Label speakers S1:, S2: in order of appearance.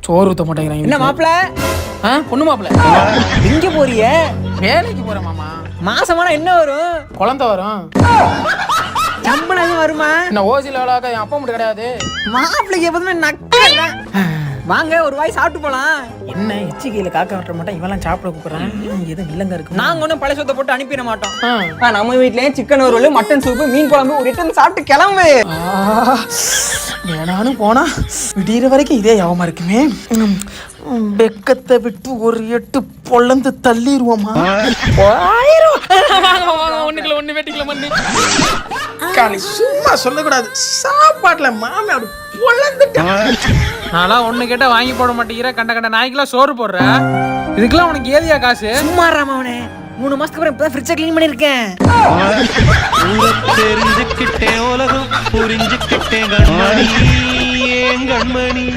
S1: சோறு ஊத்த மாட்டேங்கிறாங்க.
S2: என்ன மாப்பிள?
S1: பொண்ணு மாப்பிள.
S2: எங்க போறிய?
S1: வேலைக்கு போறேன் மாமா.
S2: மாசமான என்ன வரும்?
S1: குழந்தை வரும்.
S2: சம்பளம் எதுவும் வருமா?
S1: என்ன ஓசில வேலைக்க என் அப்பா மட்டும் கிடையாது.
S2: மாப்பிளைக்கு எப்போதுமே நக்கல. வாங்க ஒரு வாய் சாப்பிட்டு போலாம்.
S1: என்ன எச்சிக்கையில காக்க விட்ட மாட்டேன், இவெல்லாம் சாப்பிட கூப்பிடுறான். எதுவும் இல்லங்க இருக்கு.
S2: நாங்க ஒன்றும் பழைய சொத்தை போட்டு அனுப்பிட மாட்டோம். நம்ம வீட்லயே சிக்கன் வறுவல், மட்டன் சூப்பு, மீன் குழம்பு ஒரு எட்டு சாப்பிட்டு கிளம்பு.
S1: வேணாலும் போனா விடிகிற வரைக்கும் இதே யாவமா இருக்குமே. வெக்கத்தை விட்டு ஒரு எட்டு பொழந்து தள்ளிடுவோமா? ஒண்ணுக்குள்ள ஒண்ணு வெட்டிக்கல மண்ணு. காலி சும்மா சொல்லக்கூடாது. சாப்பாட்டுல மாமே அப்படி பொழந்துட்டேன். நான்லாம் ஒண்ணு கேட்டா வாங்கி போட மாட்டேங்கிற. கண்ட கண்ட நாய்க்கெல்லாம் சோறு போடுற. இதுக்கெல்லாம் உனக்கு ஏதியா காசு?
S2: சும்மா ராமவனே, 3 மாசத்துக்கு அப்புறம் இப்பதான் ஃப்ரிட்ஜை க்ளீன் பண்ணிருக்கேன்.
S3: தெரிஞ்சுக்கிட்டேன் உலகம் புரிஞ்சுக்கிட்டேன் கண்மணி.